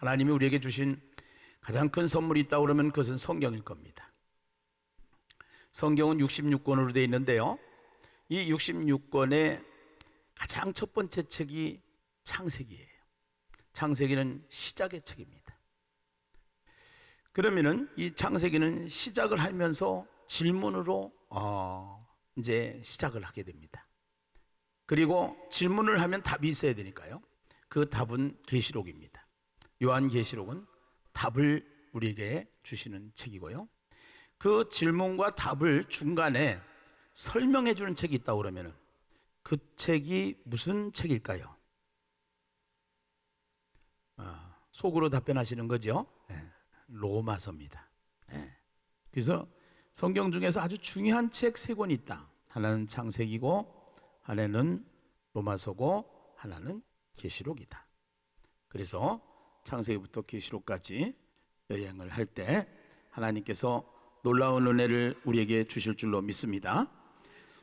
하나님이 우리에게 주신 가장 큰 선물이 있다고 그러면 그것은 성경일 겁니다. 성경은 66권으로 되어 있는데요, 이 66권의 가장 첫 번째 책이 창세기예요. 창세기는 시작의 책입니다. 그러면은 이 창세기는 시작을 하면서 질문으로 이제 시작을 하게 됩니다. 그리고 질문을 하면 답이 있어야 되니까요, 그 답은 계시록입니다. 요한계시록은 답을 우리에게 주시는 책이고요, 그 질문과 답을 중간에 설명해 주는 책이 있다고 그러면 그 책이 무슨 책일까요? 속으로 답변하시는 거죠? 네. 로마서입니다. 네. 그래서 성경 중에서 아주 중요한 책 세 권이 있다. 하나는 창세기고, 하나는 로마서고, 하나는 계시록이다. 그래서 창세기부터 계시록까지 여행을 할 때 하나님께서 놀라운 은혜를 우리에게 주실 줄로 믿습니다.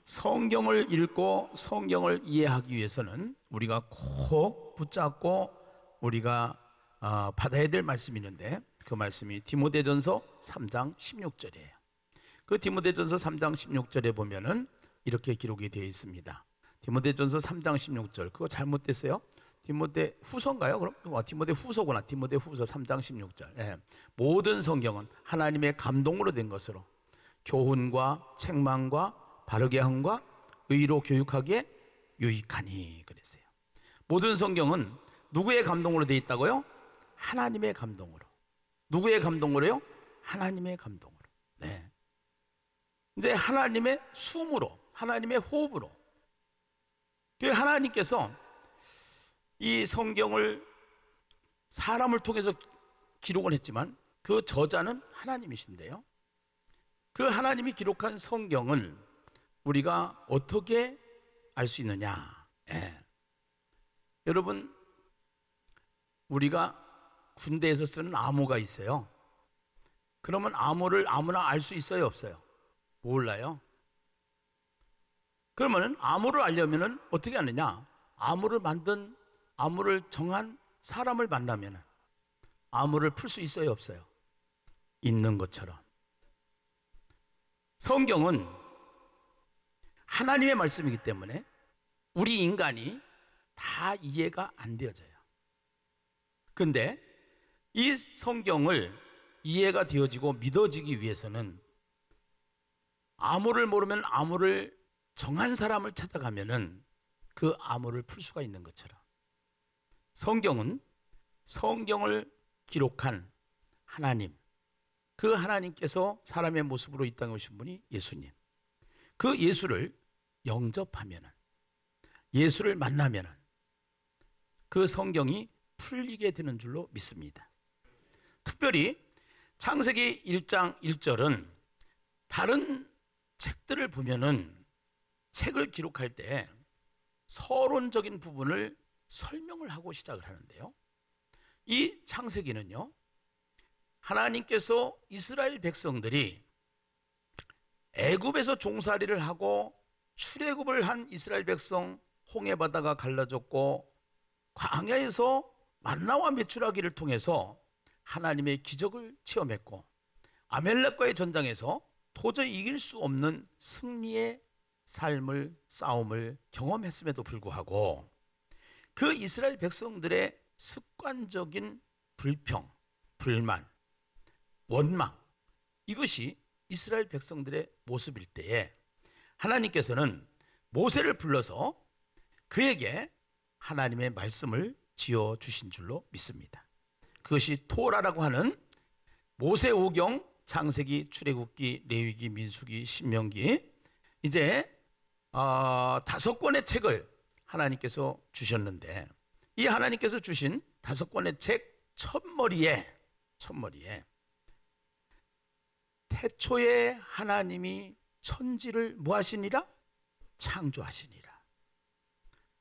성경을 읽고 성경을 이해하기 위해서는 우리가 꼭 붙잡고 우리가 받아야 될 말씀이 있는데, 그 말씀이 디모데전서 3장 16절이에요. 그 디모데전서 3장 16절에 보면은 이렇게 기록이 되어 있습니다. 디모데전서 3장 16절, 그거 잘못됐어요. 디모데 후서인가요? 그럼 디모데 후서구나. 디모데 후서 3장 16절. 예. 모든 성경은 하나님의 감동으로 된 것으로 교훈과 책망과 바르게 함과 의로 교육하기에 유익하니 그랬어요. 모든 성경은 누구의 감동으로 되어 있다고요? 하나님의 감동으로. 누구의 감동으로요? 하나님의 감동으로. 네. 이제 하나님의 숨으로, 하나님의 호흡으로. 하나님께서 이 성경을 사람을 통해서 기록을 했지만 그 저자는 하나님이신데요, 그 하나님이 기록한 성경을 우리가 어떻게 알 수 있느냐? 여러분, 우리가 군대에서 쓰는 암호가 있어요. 그러면 암호를 아무나 알 수 있어요, 없어요? 몰라요. 그러면 암호를 알려면 어떻게 하느냐? 암호를 정한 사람을 만나면 암호를 풀 수 있어요, 없어요? 있는 것처럼 성경은 하나님의 말씀이기 때문에 우리 인간이 다 이해가 안 되어져요. 근데 이 성경을 이해가 되어지고 믿어지기 위해서는 암호를 모르면 암호를 정한 사람을 찾아가면은 그 암호를 풀 수가 있는 것처럼 성경은 성경을 기록한 하나님, 그 하나님께서 사람의 모습으로 이 땅에 오신 분이 예수님, 그 예수를 영접하면은, 예수를 만나면은 그 성경이 풀리게 되는 줄로 믿습니다. 특별히 창세기 1장 1절은 다른 책들을 보면은 책을 기록할 때 서론적인 부분을 설명을 하고 시작을 하는데요, 이 창세기는요, 하나님께서 이스라엘 백성들이 애굽에서 종살이를 하고 출애굽을 한 이스라엘 백성, 홍해 바다가 갈라졌고 광야에서 만나와 메추라기를 통해서 하나님의 기적을 체험했고 아멜렉과의 전장에서 도저히 이길 수 없는 승리의 삶을, 싸움을 경험했음에도 불구하고 그 이스라엘 백성들의 습관적인 불평, 불만, 원망, 이것이 이스라엘 백성들의 모습일 때에 하나님께서는 모세를 불러서 그에게 하나님의 말씀을 지어 주신 줄로 믿습니다. 그것이 토라라고 하는 모세오경, 창세기, 출애굽기, 레위기, 민수기, 신명기, 이제 5권의 책을 하나님께서 주셨는데, 이 하나님께서 주신 5권의 책 첫머리에 태초에 하나님이 천지를 뭐 하시니라? 창조하시니라.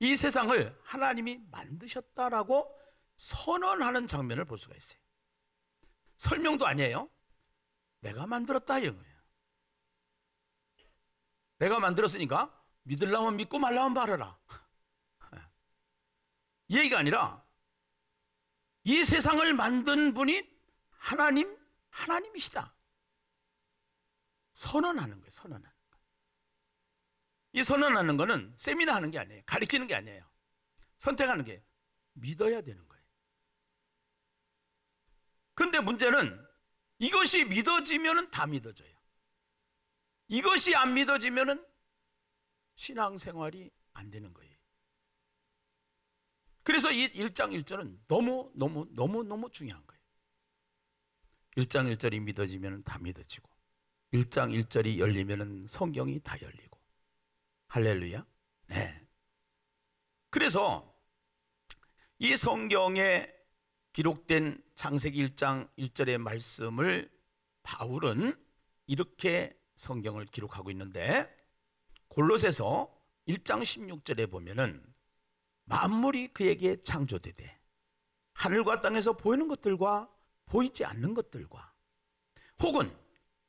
이 세상을 하나님이 만드셨다라고 선언하는 장면을 볼 수가 있어요. 설명도 아니에요. 내가 만들었다 이런 거예요. 내가 만들었으니까 믿으려면 믿고 말라면 말아라. 이 얘기가 아니라 이 세상을 만든 분이 하나님이시다. 선언하는 거예요. 선언하는 거. 이 선언하는 거는 세미나 하는 게 아니에요. 가리키는 게 아니에요. 선택하는 게 믿어야 되는 거예요. 그런데 문제는 이것이 믿어지면 다 믿어져요. 이것이 안 믿어지면 신앙생활이 안 되는 거예요. 그래서 이 1장 1절은 너무 중요한 거예요. 1장 1절이 믿어지면 다 믿어지고 1장 1절이 열리면 성경이 다 열리고. 할렐루야. 네. 그래서 이 성경에 기록된 창세기 1장 1절의 말씀을 바울은 이렇게 성경을 기록하고 있는데, 골로새서 1장 16절에 보면은 만물이 그에게 창조되되 하늘과 땅에서 보이는 것들과 보이지 않는 것들과 혹은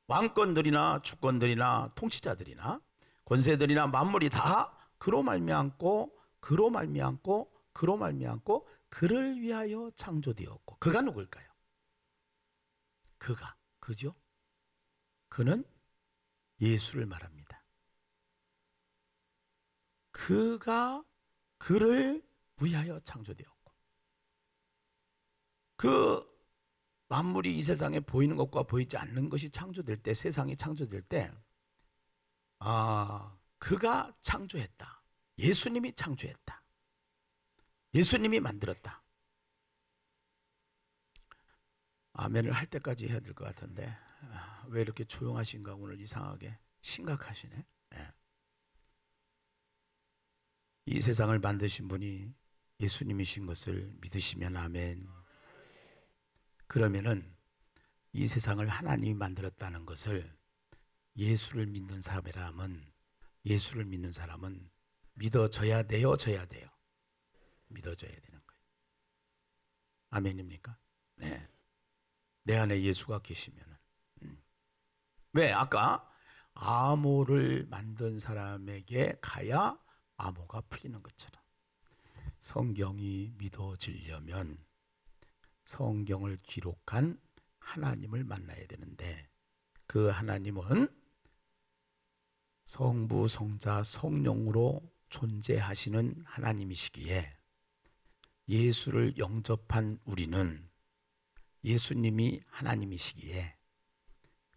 왕권들이나 주권들이나 통치자들이나 권세들이나 만물이 다 그로 말미암고 그를 위하여 창조되었고. 그가 누굴까요? 그죠? 그는 예수를 말합니다. 그가 그를 위하여 창조되었고, 그 만물이 이 세상에 보이는 것과 보이지 않는 것이 창조될 때, 세상이 창조될 때, 그가 창조했다. 예수님이 창조했다. 예수님이 만들었다. 아멘을 할 때까지 해야 될 것 같은데 왜 이렇게 조용하신가? 오늘 이상하게 심각하시네. 네. 이 세상을 만드신 분이 예수님이신 것을 믿으시면 아멘. 그러면은 이 세상을 하나님이 만들었다는 것을 예수를 믿는 사람은 믿어져야 돼요, 져야 돼요? 믿어져야 되는 거예요. 아멘입니까? 네. 내 안에 예수가 계시면은. 왜? 아까 암호를 만든 사람에게 가야 암호가 풀리는 것처럼 성경이 믿어지려면 성경을 기록한 하나님을 만나야 되는데, 그 하나님은 성부, 성자, 성령으로 존재하시는 하나님이시기에 예수를 영접한 우리는 예수님이 하나님이시기에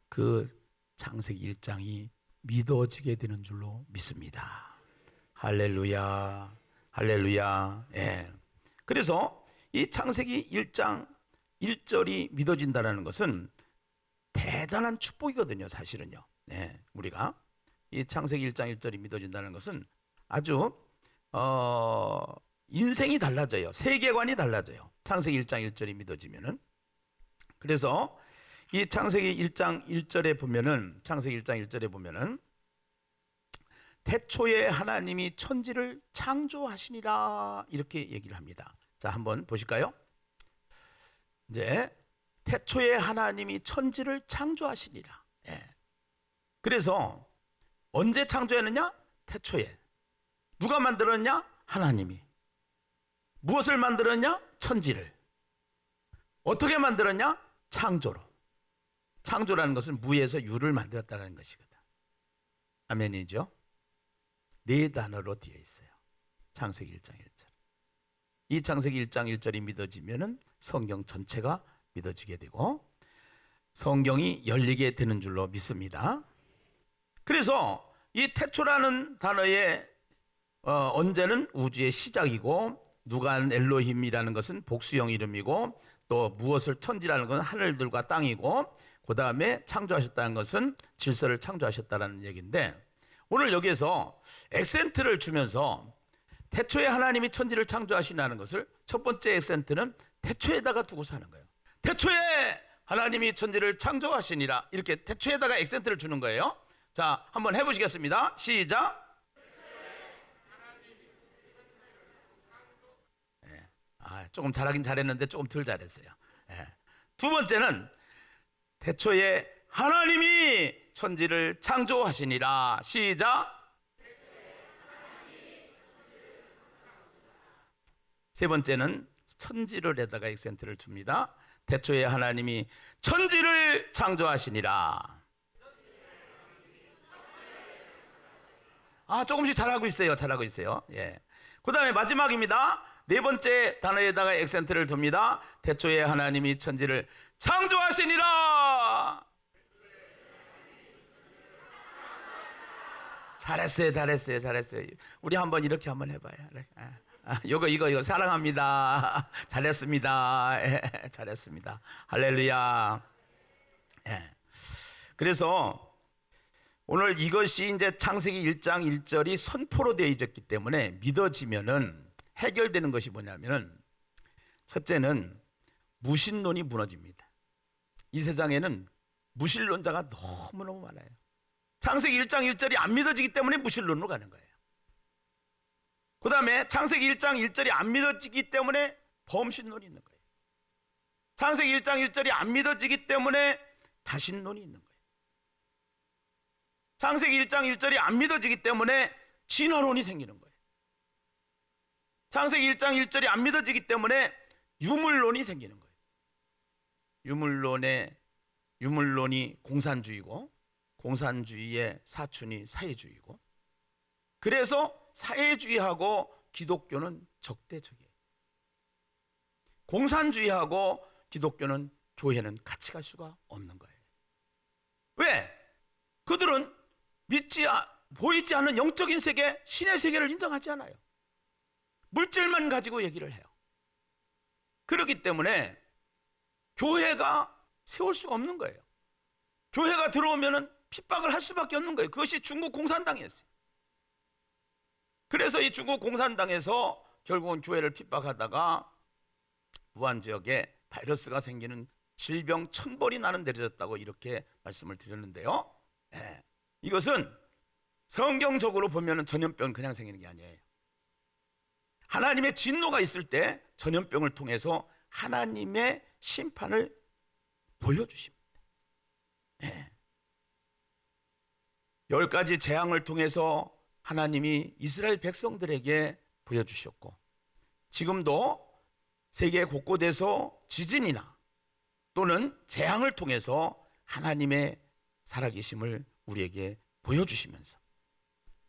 그 창세기 1장이 믿어지게 되는 줄로 믿습니다. 할렐루야, 할렐루야. 예. 그래서 이 창세기 1장 1절이 믿어진다는 것은 대단한 축복이거든요, 사실은요. 네, 우리가 이 창세기 1장 1절이 믿어진다는 것은 아주 인생이 달라져요. 세계관이 달라져요. 창세기 1장 1절이 믿어지면은. 그래서 이 창세기 1장 1절에 보면은 태초에 하나님이 천지를 창조하시니라 이렇게 얘기를 합니다. 자, 한번 보실까요? 이제 태초에 하나님이 천지를 창조하시니라. 예. 그래서 언제 창조했느냐? 태초에. 누가 만들었냐? 하나님이. 무엇을 만들었냐? 천지를. 어떻게 만들었냐? 창조로. 창조라는 것은 무에서 유를 만들었다는 것이거든. 아멘이죠? 네 단어로 되어 있어요. 창세기 1장 1절. 이 창세기 1장 1절이 믿어지면은 성경 전체가 믿어지게 되고 성경이 열리게 되는 줄로 믿습니다. 그래서 이 태초라는 단어의 언제는 우주의 시작이고, 누간 엘로힘이라는 것은 복수형 이름이고, 또 무엇을 천지라는 것은 하늘들과 땅이고, 그 다음에 창조하셨다는 것은 질서를 창조하셨다는 얘기인데, 오늘 여기에서 액센트를 주면서 태초에 하나님이 천지를 창조하시나는 것을 첫 번째 액센트는 태초에다가 두고서 하는 거예요. 태초에 하나님이 천지를 창조하시니라, 이렇게 태초에다가 액센트를 주는 거예요. 자, 한번 해보시겠습니다. 시작. 네. 조금 잘하긴 잘했는데 조금 덜 잘했어요. 네. 두 번째는 태초에 하나님이 천지를 창조하시니라. 시작. 세 번째는 천지를 에다가 액센트를 줍니다. 태초에 하나님이 천지를 창조하시니라. 조금씩 잘하고 있어요. 잘하고 있어요. 예. 그 다음에 마지막입니다. 네 번째 단어에다가 액센트를 둡니다. 태초에 하나님이 천지를 창조하시니라. 잘했어요. 우리 한번 이렇게 한번 해봐요. 이거 사랑합니다. 잘했습니다. 잘했습니다. 할렐루야. 그래서 오늘 이것이 이제 창세기 1장 1절이 선포로 되어 있었기 때문에 믿어지면은 해결되는 것이 뭐냐면은, 첫째는 무신론이 무너집니다. 이 세상에는 무신론자가 너무너무 많아요. 창세기 1장 1절이 안 믿어지기 때문에 무신론으로 가는 거예요. 그 다음에 창세기 1장 1절이 안 믿어지기 때문에 범신론이 있는 거예요. 창세기 1장 1절이 안 믿어지기 때문에 다신론이 있는 거예요. 창세기 1장 1절이 안 믿어지기 때문에 진화론이 생기는 거예요. 창세기 1장 1절이 안 믿어지기 때문에 유물론이 생기는 거예요. 유물론이 공산주의고, 공산주의의 사춘이 사회주의고, 그래서 사회주의하고 기독교는 적대적이에요. 공산주의하고 기독교는, 교회는 같이 갈 수가 없는 거예요. 왜? 그들은 보이지 않는 영적인 세계, 신의 세계를 인정하지 않아요. 물질만 가지고 얘기를 해요. 그렇기 때문에 교회가 세울 수가 없는 거예요. 교회가 들어오면은 핍박을 할 수밖에 없는 거예요. 그것이 중국 공산당이었어요. 그래서 이 중국 공산당에서 결국은 교회를 핍박하다가 wuhan 지역에 바이러스가 생기는 질병 천벌이 나는 내려졌다고 이렇게 말씀을 드렸는데요. 이것은 성경적으로 보면 전염병은 그냥 생기는 게 아니에요. 하나님의 진노가 있을 때 전염병을 통해서 하나님의 심판을 보여주십니다. 10가지 재앙을 통해서 하나님이 이스라엘 백성들에게 보여주셨고, 지금도 세계 곳곳에서 지진이나 또는 재앙을 통해서 하나님의 살아계심을 우리에게 보여주시면서,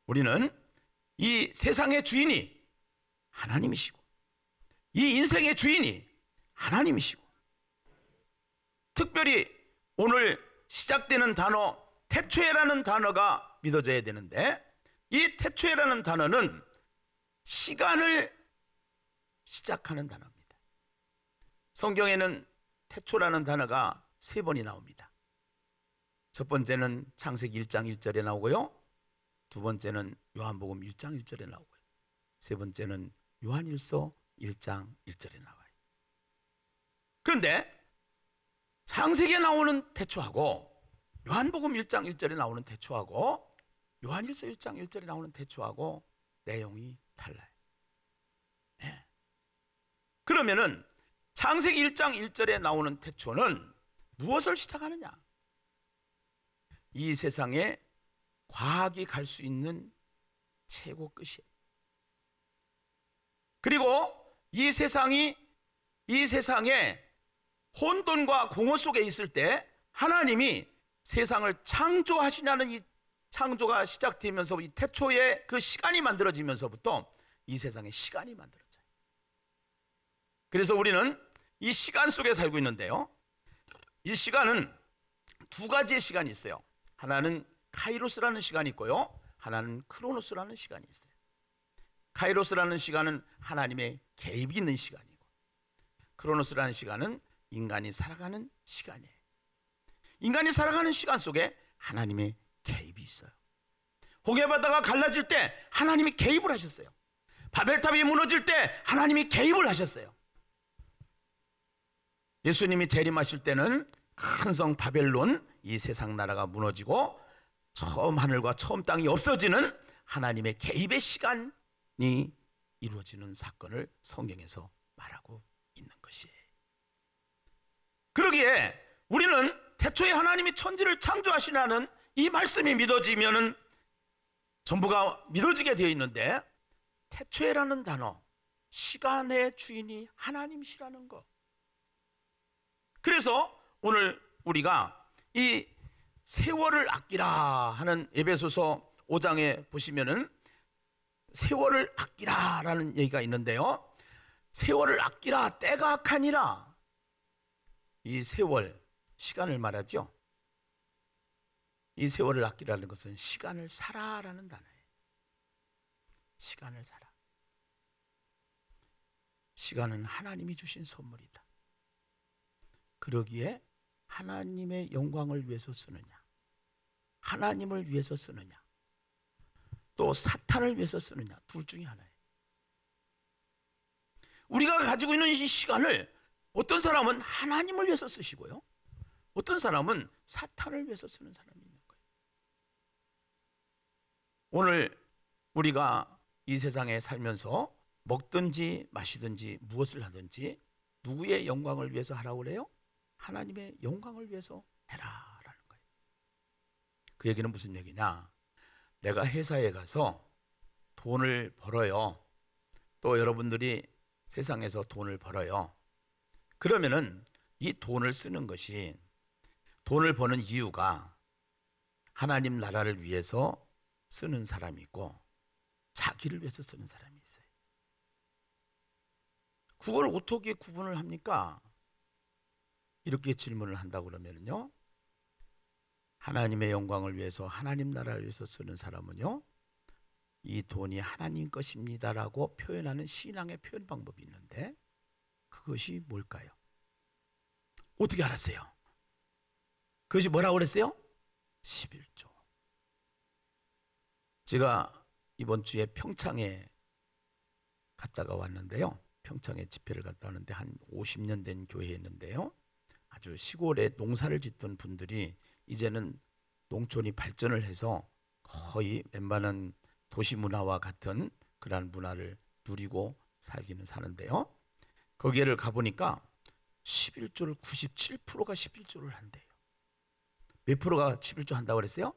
우리는 이 세상의 주인이 하나님이시고 이 인생의 주인이 하나님이시고, 특별히 오늘 시작되는 단어 태초에라는 단어가 믿어져야 되는데, 이 태초에라는 단어는 시간을 시작하는 단어입니다. 성경에는 태초라는 단어가 3번이 나옵니다. 첫 번째는 창세기 1장 1절에 나오고요, 두 번째는 요한복음 1장 1절에 나오고요, 세 번째는 요한일서 1장 1절에 나와요. 그런데 창세기에 나오는 태초하고 요한복음 1장 1절에 나오는 태초하고 요한일서 1장 1절에 나오는 태초하고 내용이 달라요. 그러면은 창세기 1장 1절에 나오는 태초는 무엇을 시작하느냐? 이 세상에 과학이 갈 수 있는 최고 끝이에요. 그리고 이 세상에 혼돈과 공허 속에 있을 때 하나님이 세상을 창조하시냐는 이 창조가 시작되면서 이 태초의 그 시간이 만들어지면서부터 이 세상에 시간이 만들어져요. 그래서 우리는 이 시간 속에 살고 있는데요, 이 시간은 2가지의 시간이 있어요. 하나는 카이로스라는 시간이 있고요, 하나는 크로노스라는 시간이 있어요. 카이로스라는 시간은 하나님의 개입이 있는 시간이고, 크로노스라는 시간은 인간이 살아가는 시간이에요. 인간이 살아가는 시간 속에 하나님의 개입이 있어요. 홍해바다가 갈라질 때 하나님이 개입을 하셨어요. 바벨탑이 무너질 때 하나님이 개입을 하셨어요. 예수님이 재림하실 때는 큰 성 바벨론, 이 세상 나라가 무너지고 처음 하늘과 처음 땅이 없어지는 하나님의 개입의 시간이 이루어지는 사건을 성경에서 말하고 있는 것이에요. 그러기에 우리는 태초에 하나님이 천지를 창조하시라는 이 말씀이 믿어지면은 전부가 믿어지게 되어 있는데, 태초에라는 단어, 시간의 주인이 하나님이시라는 것. 그래서 오늘 우리가 이 세월을 아끼라 하는 에베소서 5장에 보시면은 세월을 아끼라라는 얘기가 있는데요. 세월을 아끼라, 때가 악하니라. 이 세월, 시간을 말하죠. 이 세월을 아끼라는 것은 시간을 살아라는 단어예요. 시간을 살아. 시간은 하나님이 주신 선물이다. 그러기에 하나님의 영광을 위해서 쓰느냐, 하나님을 위해서 쓰느냐, 또 사탄을 위해서 쓰느냐, 둘 중에 하나예요. 우리가 가지고 있는 이 시간을 어떤 사람은 하나님을 위해서 쓰시고요, 어떤 사람은 사탄을 위해서 쓰는 사람이 있는 거예요. 오늘 우리가 이 세상에 살면서 먹든지 마시든지 무엇을 하든지 누구의 영광을 위해서 하라고 그래요? 하나님의 영광을 위해서 해라라는 거예요. 그 얘기는 무슨 얘기냐? 내가 회사에 가서 돈을 벌어요. 또 여러분들이 세상에서 돈을 벌어요. 그러면은 이 돈을 쓰는 것이, 돈을 버는 이유가 하나님 나라를 위해서 쓰는 사람이 있고 자기를 위해서 쓰는 사람이 있어요. 그걸 어떻게 구분을 합니까? 이렇게 질문을 한다고 그러면요, 하나님의 영광을 위해서, 하나님 나라를 위해서 쓰는 사람은요, 이 돈이 하나님 것입니다라고 표현하는 신앙의 표현 방법이 있는데, 그것이 뭘까요? 어떻게 알았어요? 그것이 뭐라고 그랬어요? 11조. 제가 이번 주에 평창에 갔다가 왔는데요, 평창에 집회를 갔다 왔는데 한 50년 된 교회였는데요, 아주 시골에 농사를 짓던 분들이 이제는 농촌이 발전을 해서 거의 웬만한 도시 문화와 같은 그러한 문화를 누리고 살기는 사는데요, 거기를 가보니까 11조를 97%가 11조를 한대요. 몇 프로가 11조 한다고 그랬어요?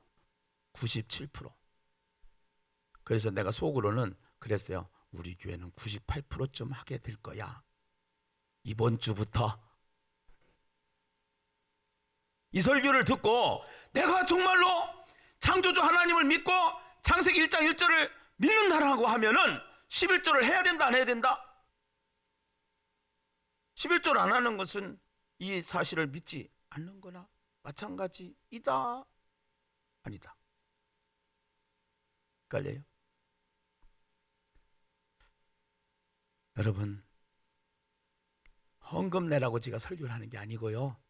97%. 그래서 내가 속으로는 그랬어요. 우리 교회는 98%쯤 하게 될 거야. 이번 주부터. 이 설교를 듣고 내가 정말로 창조주 하나님을 믿고 창세기 1장 1절을 믿는다라고 하면은 11조를 해야 된다, 안 해야 된다? 11조를 안 하는 것은 이 사실을 믿지 않는 거나 마찬가지이다, 아니다? 헷갈려요? 여러분, 헌금 내라고 제가 설교를 하는 게 아니고요,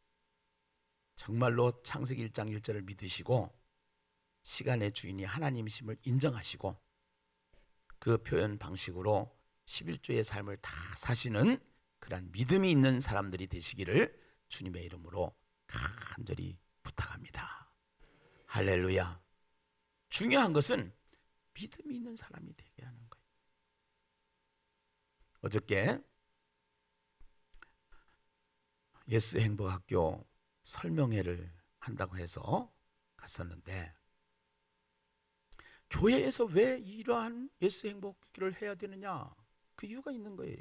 정말로 창세기 1장 1절을 믿으시고 시간의 주인이 하나님이심을 인정하시고 그 표현 방식으로 11조의 삶을 다 사시는 그런 믿음이 있는 사람들이 되시기를 주님의 이름으로 간절히 부탁합니다. 할렐루야. 중요한 것은 믿음이 있는 사람이 되게 하는 거예요. 어저께 예스 행복학교 설명회를 한다고 해서 갔었는데, 교회에서 왜 이러한 예스 행복학교를 해야 되느냐? 그 이유가 있는 거예요.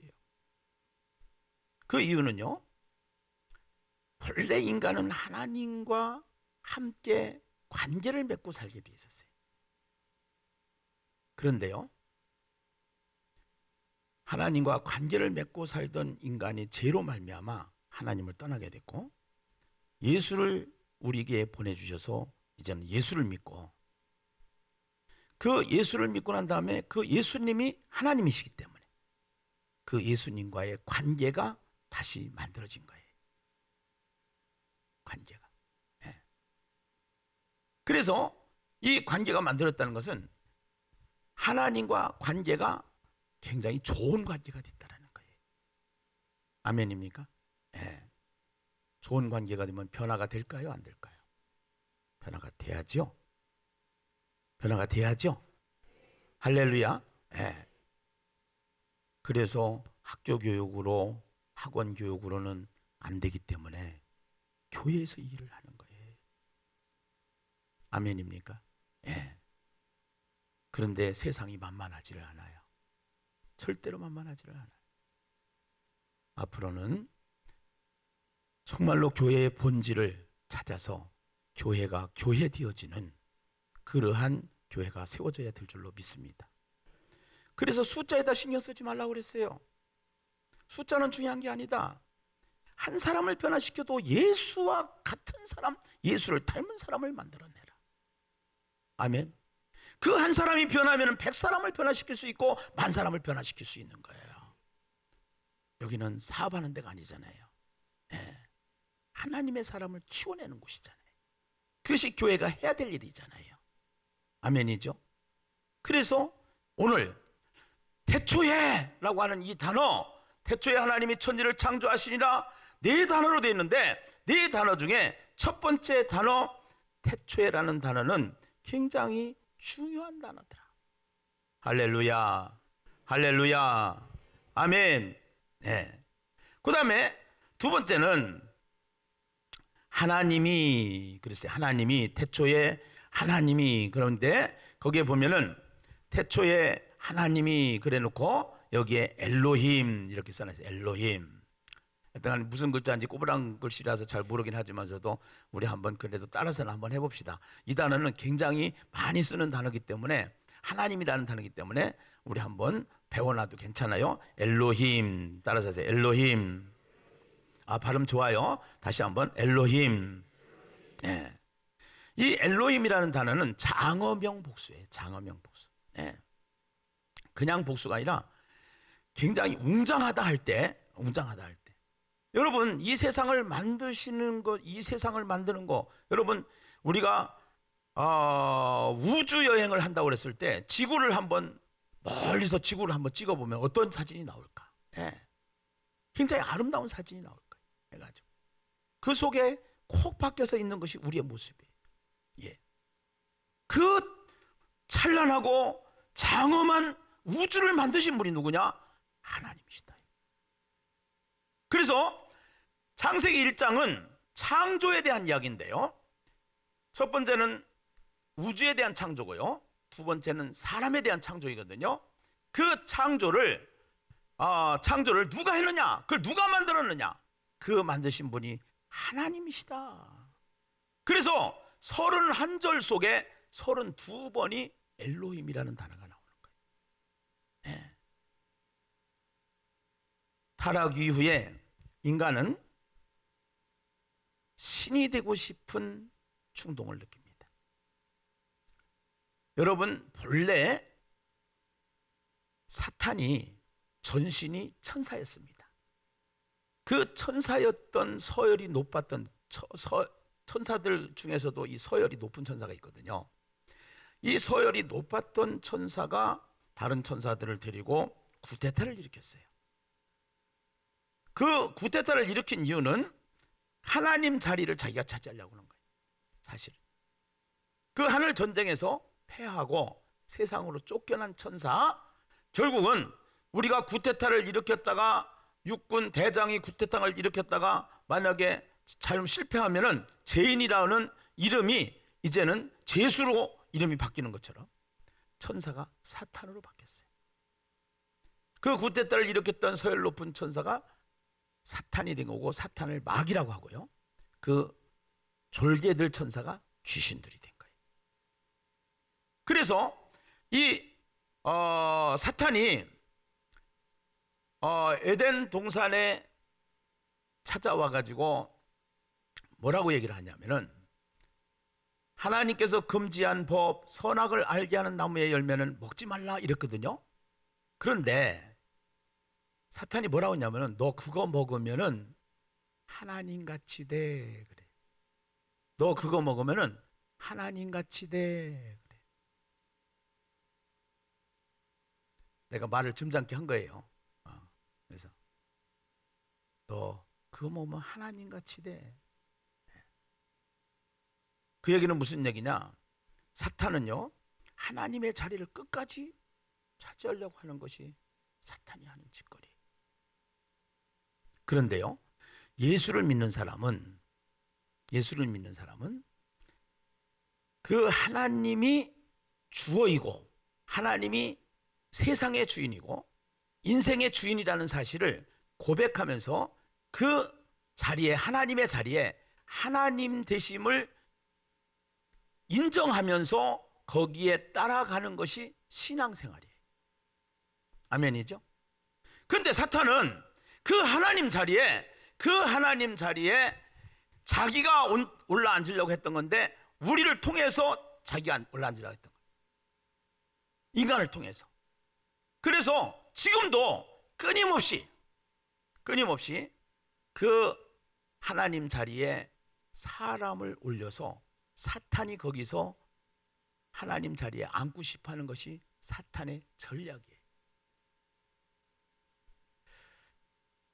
그 이유는요, 원래 인간은 하나님과 함께 관계를 맺고 살게 돼 있었어요. 그런데요, 하나님과 관계를 맺고 살던 인간이 죄로 말미암아 하나님을 떠나게 됐고, 예수를 우리에게 보내주셔서 이제는 예수를 믿고, 그 예수를 믿고 난 다음에 그 예수님이 하나님이시기 때문에 그 예수님과의 관계가 다시 만들어진 거예요. 관계가. 네. 그래서 이 관계가 만들어졌다는 것은 하나님과 관계가 굉장히 좋은 관계가 됐다는 거예요. 아멘입니까? 네. 좋은 관계가 되면 변화가 될까요? 안 될까요? 변화가 돼야죠. 변화가 돼야죠. 할렐루야. 네. 그래서 학교 교육으로, 학원 교육으로는 안 되기 때문에 교회에서 일을 하는 거예요. 아멘입니까? 예. 그런데 세상이 만만하지를 않아요. 절대로 만만하지를 않아요. 앞으로는 정말로 교회의 본질을 찾아서 교회가 교회되어지는 그러한 교회가 세워져야 될 줄로 믿습니다. 그래서 숫자에다 신경 쓰지 말라고 그랬어요. 숫자는 중요한 게 아니다. 한 사람을 변화시켜도 예수와 같은 사람, 예수를 닮은 사람을 만들어내라. 아멘. 그 한 사람이 변하면 100사람을 변화시킬 수 있고 10,000사람을 변화시킬 수 있는 거예요. 여기는 사업하는 데가 아니잖아요. 네. 하나님의 사람을 키워내는 곳이잖아요. 그것이 교회가 해야 될 일이잖아요. 아멘이죠. 그래서 오늘 태초에 라고 하는 이 단어, 태초에 하나님이 천지를 창조하시니라, 4단어로 되어 있는데 4단어 중에 첫 번째 단어 태초에라는 단어는 굉장히 중요한 단어더라. 할렐루야, 할렐루야, 아멘. 네. 그 다음에 두 번째는 하나님이, 그랬어요. 하나님이, 태초에 하나님이. 그런데 거기에 보면은 태초에 하나님이 그래 놓고 여기에 엘로힘 이렇게 써놨어요. 엘로힘. 일단 무슨 글자인지 꼬부랑 글씨라서 잘 모르긴 하지만서도 우리 한번 그래도 따라서는 한번 해봅시다. 이 단어는 굉장히 많이 쓰는 단어이기 때문에, 하나님이라는 단어이기 때문에 우리 한번 배워놔도 괜찮아요. 엘로힘. 따라서 하세요. 엘로힘. 아, 발음 좋아요. 다시 한번 엘로힘. 예. 이 엘로힘이라는 단어는 장어명 복수예요. 장어명 복수. 예. 그냥 복수가 아니라 굉장히 웅장하다 할 때, 웅장하다 할 때. 여러분, 이 세상을 만드시는 것, 이 세상을 만드는 거, 여러분, 우리가 우주 여행을 한다고 그랬을 때 지구를 한번, 멀리서 지구를 한번 찍어보면 어떤 사진이 나올까? 예. 굉장히 아름다운 사진이 나올 거예요. 해가지고 그 속에 콕 박혀서 있는 것이 우리의 모습이에요. 예. 그 찬란하고 장엄한 우주를 만드신 분이 누구냐? 하나님이시다. 그래서 창세기 1장은 창조에 대한 이야기인데요, 첫 번째는 우주에 대한 창조고요, 두 번째는 사람에 대한 창조이거든요. 그 창조를 누가 했느냐? 그걸 누가 만들었느냐? 그 만드신 분이 하나님이시다. 그래서 31절 속에 32번이 엘로힘이라는 단어가 나오는 거예요. 네. 타락 이후에 인간은 신이 되고 싶은 충동을 느낍니다. 여러분, 본래 사탄이 전신이 천사였습니다. 그 천사였던 서열이 높았던 천사들 중에서도 이 서열이 높은 천사가 있거든요. 이 서열이 높았던 천사가 다른 천사들을 데리고 구테타를 일으켰어요. 그 구테타를 일으킨 이유는 하나님 자리를 자기가 차지하려고 하는 거예요. 사실 그 하늘 전쟁에서 패하고 세상으로 쫓겨난 천사, 결국은 우리가 구테타를 일으켰다가, 육군 대장이 구테타를 일으켰다가 만약에 잘 실패하면은 죄인이라는 이름이 이제는 죄수로 이름이 바뀌는 것처럼 천사가 사탄으로 바뀌었어요. 그 구테타를 일으켰던 서열 높은 천사가 사탄이 된 거고, 사탄을 마귀라고 하고요, 그 졸개들 천사가 귀신들이 된 거예요. 그래서 이 사탄이 에덴 동산에 찾아와 가지고 뭐라고 얘기를 하냐면은, 하나님께서 금지한 법, 선악을 알게 하는 나무의 열매는 먹지 말라 이랬거든요. 그런데 사탄이 뭐라고 했냐면은, 너 그거 먹으면은 하나님 같이 돼. 그래. 너 그거 먹으면은 하나님 같이 돼. 그래. 내가 말을 점잖게 한 거예요. 그래서 너 그거 먹으면 하나님 같이 돼. 그 얘기는 무슨 얘기냐? 사탄은요, 하나님의 자리를 끝까지 차지하려고 하는 것이 사탄이 하는 짓거리. 그런데요, 예수를 믿는 사람은 그 하나님이 주어이고, 하나님이 세상의 주인이고, 인생의 주인이라는 사실을 고백하면서 그 자리에, 하나님의 자리에 하나님 되심을 인정하면서 거기에 따라가는 것이 신앙생활이에요. 아멘이죠? 근데 사탄은 그 하나님 자리에 자기가 올라앉으려고 했던 건데, 우리를 통해서 자기가 올라앉으려고 했던 거예요. 인간을 통해서. 그래서 지금도 끊임없이 그 하나님 자리에 사람을 올려서 사탄이 거기서 하나님 자리에 앉고 싶어 하는 것이 사탄의 전략이에요.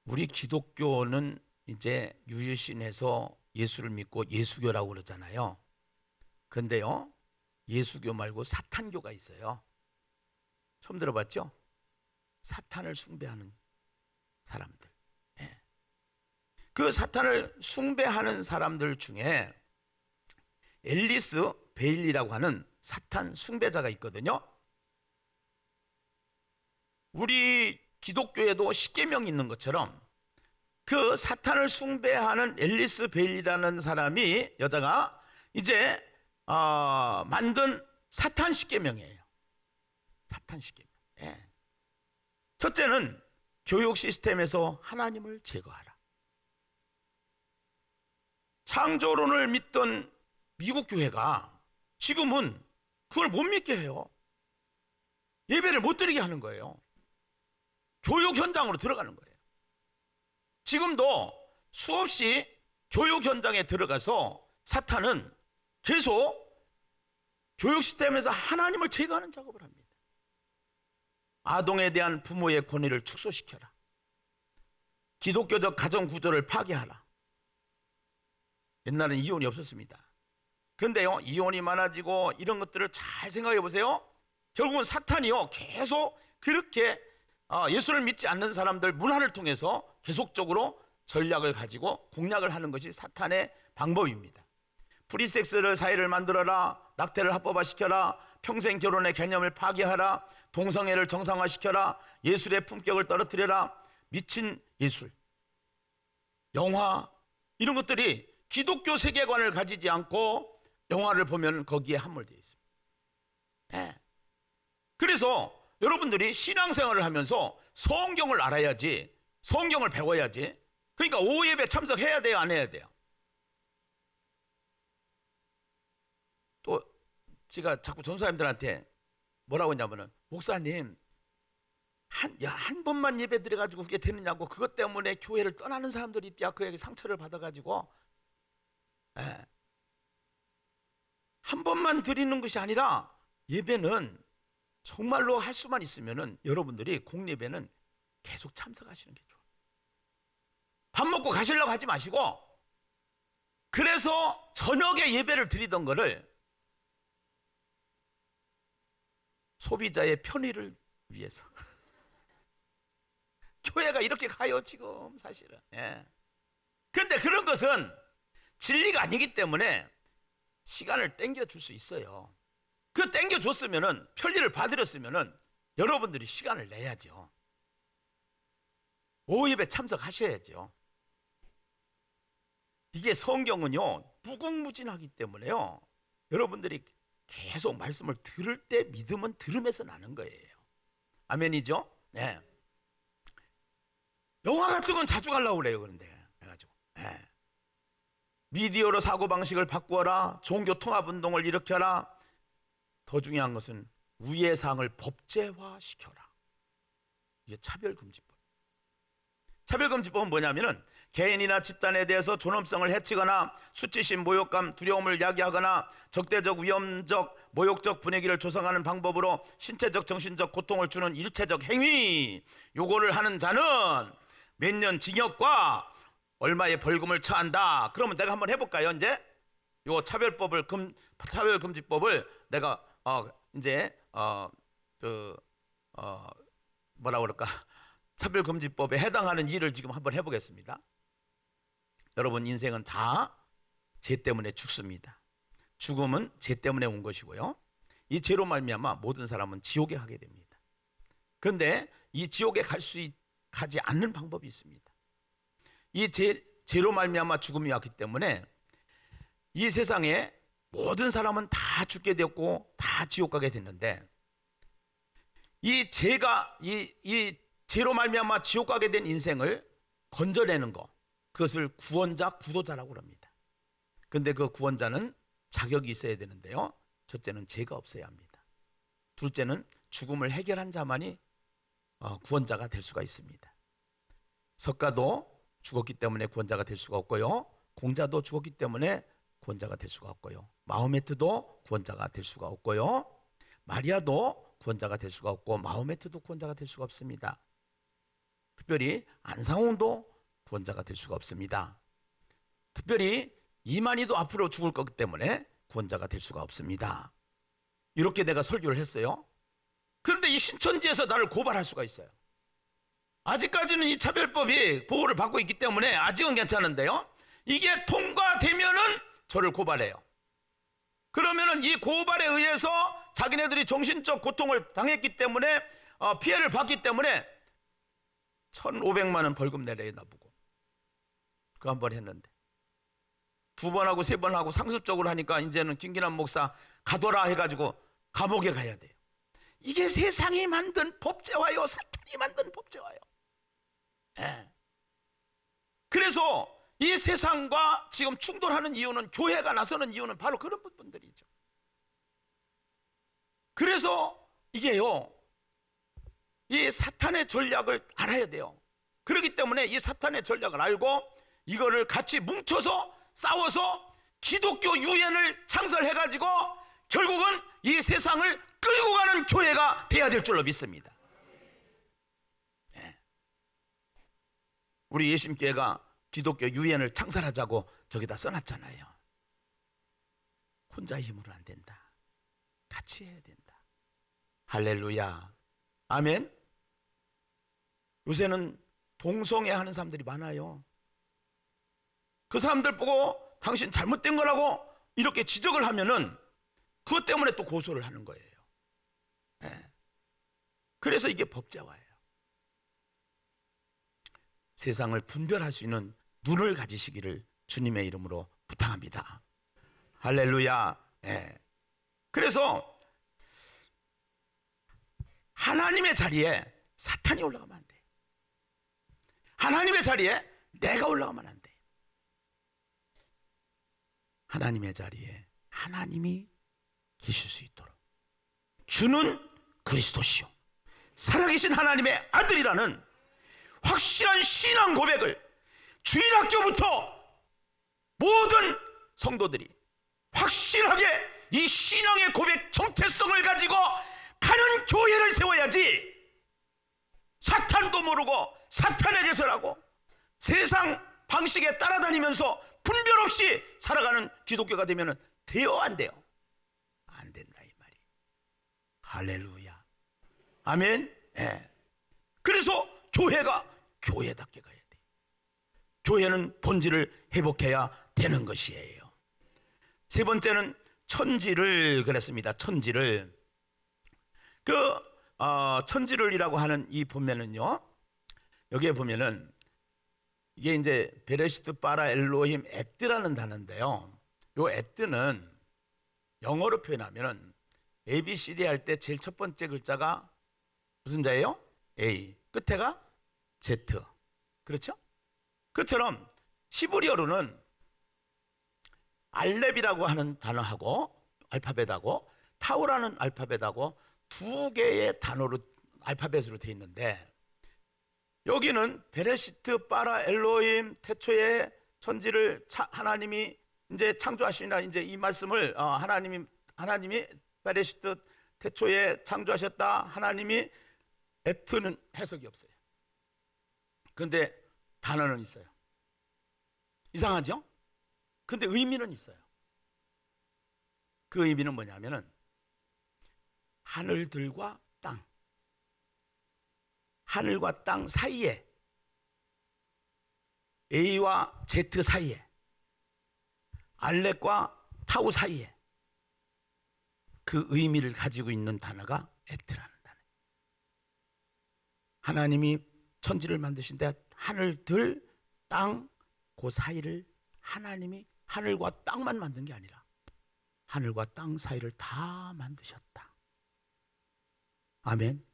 우리 기독교는 이제 유일신에서 예수를 믿고 예수교라고 그러잖아요. 근데요, 예수교 말고 사탄교가 있어요. 처음 들어봤죠? 사탄을 숭배하는 사람들. 네. 그 사탄을 숭배하는 사람들 중에 앨리스 베일리라고 하는 사탄 숭배자가 있거든요. 우리 기독교에도 십계명이 있는 것처럼 그 사탄을 숭배하는 앨리스 베일리라는 사람이, 여자가 이제 만든 사탄 십계명이에요. 사탄 십계명. 예. 첫째는 교육 시스템에서 하나님을 제거하라. 창조론을 믿던 미국 교회가 지금은 그걸 못 믿게 해요. 예배를 못 드리게 하는 거예요. 교육 현장으로 들어가는 거예요. 지금도 수없이 교육 현장에 들어가서 사탄은 계속 교육 시스템에서 하나님을 제거하는 작업을 합니다. 아동에 대한 부모의 권위를 축소시켜라. 기독교적 가정 구조를 파괴하라. 옛날엔 이혼이 없었습니다. 그런데요, 이혼이 많아지고 이런 것들을 잘 생각해 보세요. 결국은 사탄이요, 계속 그렇게 예수를 믿지 않는 사람들 문화를 통해서 계속적으로 전략을 가지고 공략을 하는 것이 사탄의 방법입니다. 프리섹스를 사회를 만들어라, 낙태를 합법화시켜라, 평생 결혼의 개념을 파괴하라, 동성애를 정상화시켜라, 예술의 품격을 떨어뜨려라, 미친 예술, 영화, 이런 것들이 기독교 세계관을 가지지 않고 영화를 보면 거기에 함몰되어 있습니다. 네. 그래서 여러분들이 신앙생활을 하면서 성경을 알아야지, 성경을 배워야지. 그러니까 오후 예배 참석해야 돼요, 안 해야 돼요? 또 제가 자꾸 전사님들한테 뭐라고 했냐면은, 목사님 한 번만 예배 드려가지고 그게 되느냐고, 그것 때문에 교회를 떠나는 사람들이 있대요. 그에게 상처를 받아가지고. 예. 한 번만 드리는 것이 아니라 예배는 정말로 할 수만 있으면은 여러분들이 공예배는 계속 참석하시는 게 좋아요. 밥 먹고 가시려고 하지 마시고, 그래서 저녁에 예배를 드리던 거를 소비자의 편의를 위해서 교회가 이렇게 가요 지금 사실은. 예. 그런데 그런 것은 진리가 아니기 때문에 시간을 땡겨줄 수 있어요. 그 땡겨줬으면은, 편리를 받으렸으면은 여러분들이 시간을 내야죠. 오후 예배 참석하셔야죠. 이게 성경은요, 무궁무진하기 때문에요, 여러분들이 계속 말씀을 들을 때 믿음은 들음에서 나는 거예요. 아멘이죠? 네. 영화 같은 건 자주 가려고 그래요. 그런데 그래가지고 미디어로 사고방식을 바꾸어라, 종교 통합운동을 일으켜라. 더 중요한 것은 우애사항을 법제화시켜라. 이게 차별금지법. 차별금지법은 뭐냐면은 개인이나 집단에 대해서 존엄성을 해치거나 수치심, 모욕감, 두려움을 야기하거나 적대적, 위험적, 모욕적 분위기를 조성하는 방법으로 신체적, 정신적 고통을 주는 일체적 행위, 요거를 하는 자는 몇 년 징역과 얼마의 벌금을 처한다. 그러면 내가 한번 해볼까요? 이제 요 차별금지법을 내가 이제 뭐라 그럴까, 차별금지법에 해당하는 일을 지금 한번 해보겠습니다. 여러분, 인생은 다 죄 때문에 죽습니다. 죽음은 죄 때문에 온 것이고요, 이 죄로 말미암아 모든 사람은 지옥에 가게 됩니다. 그런데 이 지옥에 가지 않는 방법이 있습니다. 이 죄로 말미암아 죽음이 왔기 때문에 이 세상에 모든 사람은 다 죽게 되었고 다 지옥 가게 됐는데, 이 죄로 말미암아 지옥 가게 된 인생을 건져내는 거, 그것을 구원자, 구도자라고 합니다. 근데 그 구원자는 자격이 있어야 되는데요, 첫째는 죄가 없어야 합니다. 둘째는 죽음을 해결한 자만이 구원자가 될 수가 있습니다. 석가도 죽었기 때문에 구원자가 될 수가 없고요, 공자도 죽었기 때문에 구원자가 될 수가 없고요, 마호메트도 구원자가 될 수가 없고요, 마리아도 구원자가 될 수가 없고, 마호메트도 구원자가 될 수가 없습니다. 특별히 안상홍도 구원자가 될 수가 없습니다. 특별히 이만희도 앞으로 죽을 거기 때문에 구원자가 될 수가 없습니다. 이렇게 내가 설교를 했어요. 그런데 이 신천지에서 나를 고발할 수가 있어요. 아직까지는 이 차별법이 보호를 받고 있기 때문에 아직은 괜찮은데요, 이게 통과되면은 저를 고발해요. 그러면은 이 고발에 의해서 자기네들이 정신적 고통을 당했기 때문에 피해를 받기 때문에 1,500만 원 벌금 내래요, 나보고. 그 한 번 했는데 2번 하고 3번 하고 상습적으로 하니까 이제는 김기남 목사 가둬라 해가지고 감옥에 가야 돼요. 이게 세상이 만든 법제화요, 사탄이 만든 법제화요. 예. 그래서 이 세상과 지금 충돌하는 이유는, 교회가 나서는 이유는 바로 그런 부분들이죠. 그래서 이게요, 이 사탄의 전략을 알아야 돼요. 그렇기 때문에 이 사탄의 전략을 알고 이거를 같이 뭉쳐서 싸워서 기독교 유엔을 창설해가지고 결국은 이 세상을 끌고 가는 교회가 돼야 될 줄로 믿습니다. 네. 우리 예심교회가 기독교 유엔을 창설하자고 저기다 써놨잖아요. 혼자 힘으로 안 된다. 같이 해야 된다. 할렐루야. 아멘. 요새는 동성애 하는 사람들이 많아요. 그 사람들 보고 당신 잘못된 거라고 이렇게 지적을 하면은 그것 때문에 또 고소를 하는 거예요. 네. 그래서 이게 법제화예요. 세상을 분별할 수 있는 눈을 가지시기를 주님의 이름으로 부탁합니다. 할렐루야. 네. 그래서 하나님의 자리에 사탄이 올라가면 안 돼. 하나님의 자리에 내가 올라가면 안 돼. 하나님의 자리에 하나님이 계실 수 있도록, 주는 그리스도시요 살아계신 하나님의 아들이라는 확실한 신앙 고백을 주일학교부터 모든 성도들이 확실하게 이 신앙의 고백 정체성을 가지고 가는 교회를 세워야지, 사탄도 모르고 사탄에게 절하고 세상 방식에 따라다니면서 분별 없이 살아가는 기독교가 되면 돼요, 안 돼요? 안 된다 이 말이. 할렐루야. 아멘. 네. 그래서 교회가 교회답게 가야 돼. 교회는 본질을 회복해야 되는 것이에요. 세 번째는 천지를 그랬습니다. 천지를. 천지를이라고 하는 이 보면은요, 여기에 보면은 이게 이제 베레시트 바라 엘로힘 에뜨라는 단어인데요, 요 에뜨는 영어로 표현하면은 ABCD 할 때 제일 첫 번째 글자가 무슨 자예요? A, 끝에가 Z. 그렇죠? 그처럼 히브리어로는 알렙이라고 하는 단어하고 알파벳하고 타우라는 알파벳하고 두 개의 단어로 알파벳으로 되어 있는데, 여기는 베레시트 바라 엘로힘 태초에 천지를 하나님이 이제 창조하시나, 이제 이 말씀을 하나님이 베레시트 태초에 창조하셨다, 하나님이 에트는 해석이 없어요. 근데 단어는 있어요. 이상하죠? 근데 의미는 있어요. 그 의미는 뭐냐면은 하늘들과 땅, 하늘과 땅 사이에, A와 Z 사이에, 알렉과 타우 사이에 그 의미를 가지고 있는 단어가 에트라는 단어예요. 하나님이 천지를 만드신데 하늘들, 땅, 그 사이를 하나님이 하늘과 땅만 만든 게 아니라 하늘과 땅 사이를 다 만드셨다. 아멘.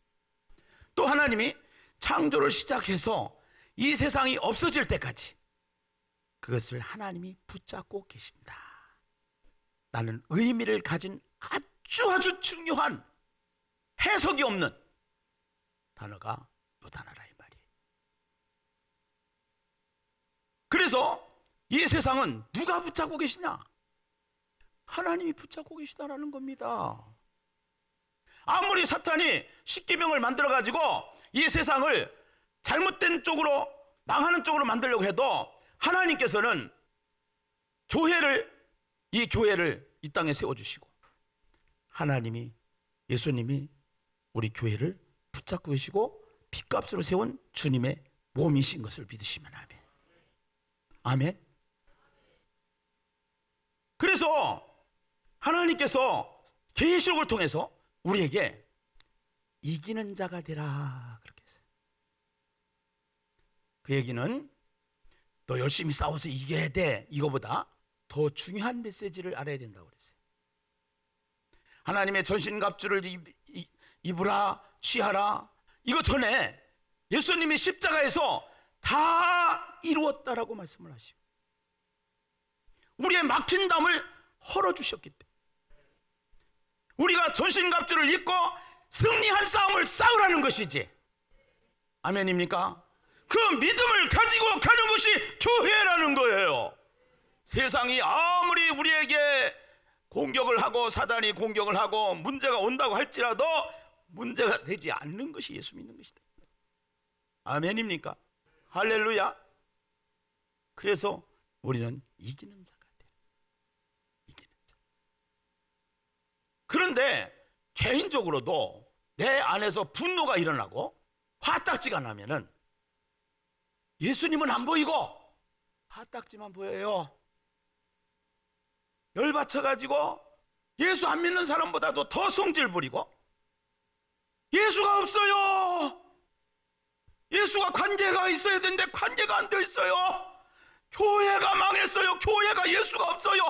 또 하나님이 창조를 시작해서 이 세상이 없어질 때까지 그것을 하나님이 붙잡고 계신다. 라는 의미를 가진 아주 중요한 해석이 없는 단어가 요 단어라 이 말이에요. 그래서 이 세상은 누가 붙잡고 계시냐? 하나님이 붙잡고 계시다라는 겁니다. 아무리 사탄이 십계명을 만들어 가지고 이 세상을 잘못된 쪽으로, 망하는 쪽으로 만들려고 해도 하나님께서는 이 교회를 이 땅에 세워주시고 하나님이, 예수님이 우리 교회를 붙잡고 계시고 핏값으로 세운 주님의 몸이신 것을 믿으시면 아멘. 아멘. 그래서 하나님께서 계시록을 통해서 우리에게 이기는 자가 되라 그렇게 했어요. 그 얘기는 너 열심히 싸워서 이겨야 돼, 이거보다 더 중요한 메시지를 알아야 된다고 그랬어요. 하나님의 전신갑주를 입으라, 취하라, 이거 전에 예수님이 십자가에서 다 이루었다라고 말씀을 하시고 우리의 막힌 담을 헐어주셨기 때문에 우리가 전신갑주를 입고 승리한 싸움을 싸우라는 것이지. 아멘입니까? 그 믿음을 가지고 가는 것이 교회라는 거예요. 세상이 아무리 우리에게 공격을 하고 사단이 공격을 하고 문제가 온다고 할지라도 문제가 되지 않는 것이 예수 믿는 것이다. 아멘입니까? 할렐루야. 그래서 우리는 이기는 자가 돼요. 이기는 자. 그런데 개인적으로도 내 안에서 분노가 일어나고 화딱지가 나면은 예수님은 안 보이고 화딱지만 보여요. 열받쳐가지고 예수 안 믿는 사람보다도 더 성질 부리고 예수가 없어요. 예수가 관계가 있어야 되는데 관계가 안 돼 있어요. 교회가 망했어요. 교회가 예수가 없어요.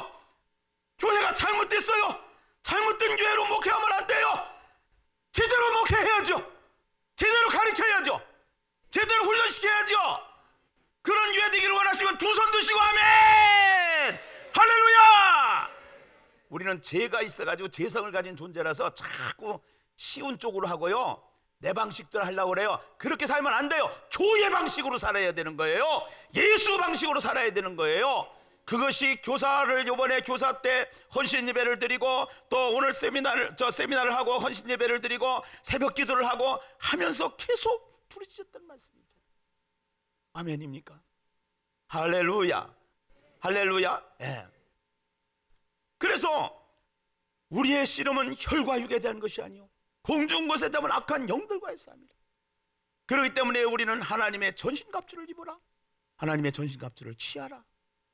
교회가 잘못됐어요. 잘못된 교회로 목회하면 안 돼요. 제대로 목회해야죠. 제대로 가르쳐야죠. 제대로 훈련시켜야죠. 그런 교회 되기를 원하시면 두 손 드시고 아멘. 할렐루야. 우리는 죄가 있어가지고 죄성을 가진 존재라서 자꾸 쉬운 쪽으로 하고요, 내 방식대로 하려고 그래요. 그렇게 살면 안 돼요. 교회 방식으로 살아야 되는 거예요. 예수 방식으로 살아야 되는 거예요. 그것이 교사를 이번에 교사 때 헌신 예배를 드리고 또 오늘 세미나를 하고 헌신 예배를 드리고 새벽 기도를 하고 하면서 계속 부르짖었던 말씀이죠. 아멘입니까? 할렐루야. 할렐루야. 네. 그래서 우리의 씨름은 혈과 육에 대한 것이 아니요 공중 곳에 잡은 악한 영들과의 싸움이라. 그렇기 때문에 우리는 하나님의 전신갑주를 입어라. 하나님의 전신갑주를 취하라.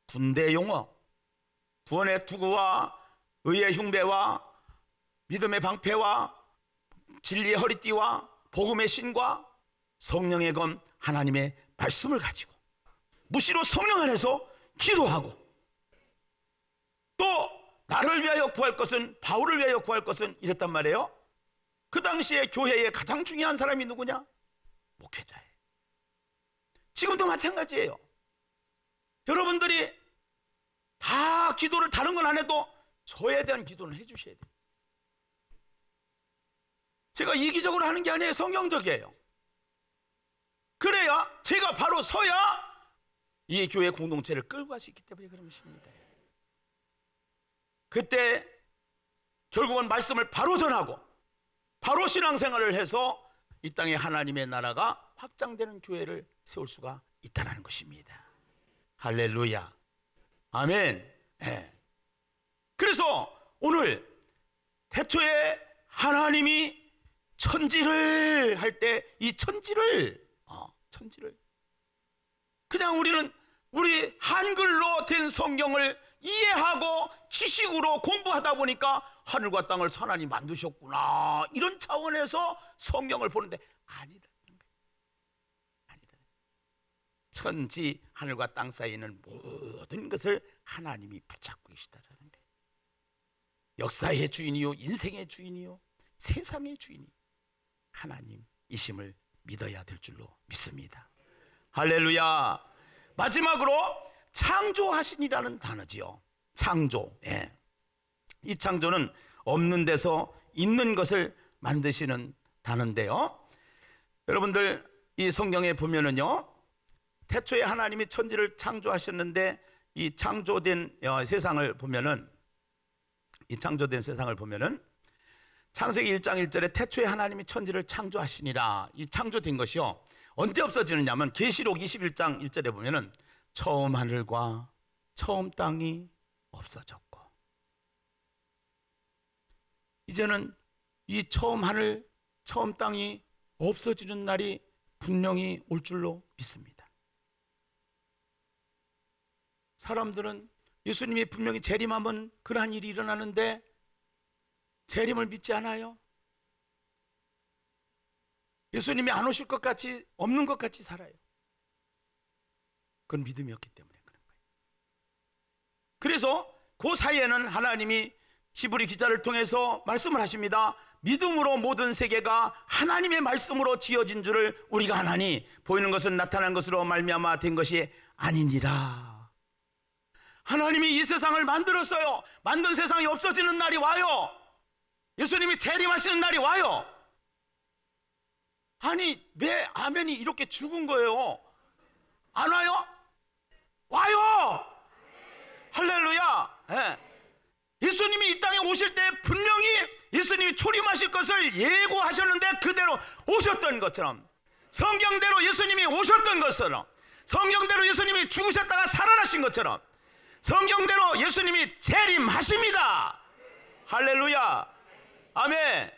군대 용어, 구원의 투구와 의의 흉배와 믿음의 방패와 진리의 허리띠와 복음의 신과 성령의 검, 하나님의 말씀을 가지고 무시로 성령 안에서 기도하고 또 나를 위하여 구할 것은, 바울을 위하여 구할 것은 이랬단 말이에요. 그 당시에 교회에 가장 중요한 사람이 누구냐? 목회자예요. 지금도 마찬가지예요. 여러분들이 다 기도를 다른 건 안 해도 저에 대한 기도는 해주셔야 돼요. 제가 이기적으로 하는 게 아니에요. 성경적이에요. 그래야 제가 바로 서야 이 교회 공동체를 끌고 갈 수 있기 때문에 그런 것입니다. 그때 결국은 말씀을 바로 전하고 바로 신앙생활을 해서 이 땅에 하나님의 나라가 확장되는 교회를 세울 수가 있다는 것입니다. 할렐루야. 아멘. 네. 그래서 오늘 태초에 하나님이 천지를 할 때 이 천지를 그냥 우리 한글로 된 성경을 이해하고 지식으로 공부하다 보니까 하늘과 땅을 하나님 만드셨구나 이런 차원에서 성경을 보는데 아니다. 천지 하늘과 땅 사이에 있는 모든 것을 하나님이 붙잡고 계시다라는 거예요. 역사의 주인이요, 인생의 주인이요, 세상의 주인이 하나님이심을 믿어야 될 줄로 믿습니다. 할렐루야. 마지막으로 창조하신이라는 단어지요. 창조. 예. 이 창조는 없는 데서 있는 것을 만드시는 단어인데요. 여러분들 이 성경에 보면은요, 태초에 하나님이 천지를 창조하셨는데 이 창조된 세상을 보면은, 이 창조된 세상을 보면은 창세기 1장 1절에 태초에 하나님이 천지를 창조하시니라. 이 창조된 것이요, 언제 없어지느냐면 계시록 21장 1절에 보면은 처음 하늘과 처음 땅이 없어졌고, 이제는 이 처음 하늘 처음 땅이 없어지는 날이 분명히 올 줄로 믿습니다. 사람들은 예수님이 분명히 재림하면 그러한 일이 일어나는데 재림을 믿지 않아요. 예수님이 안 오실 것 같이, 없는 것 같이 살아요. 그건 믿음이 없기 때문에 그런 거예요. 그래서 그 사이에는 하나님이 히브리 기자를 통해서 말씀을 하십니다. 믿음으로 모든 세계가 하나님의 말씀으로 지어진 줄을 우리가 아나니 보이는 것은 나타난 것으로 말미암아 된 것이 아니니라. 하나님이 이 세상을 만들었어요. 만든 세상이 없어지는 날이 와요. 예수님이 재림하시는 날이 와요. 아니, 왜 아멘이 이렇게 죽은 거예요? 안 와요? 와요. 할렐루야. 네. 예수님이 이 땅에 오실 때 분명히 예수님이 초림하실 것을 예고하셨는데 그대로 오셨던 것처럼, 성경대로 예수님이 오셨던 것처럼, 성경대로 예수님이 죽으셨다가 살아나신 것처럼 성경대로 예수님이 재림하십니다. 할렐루야. 아멘.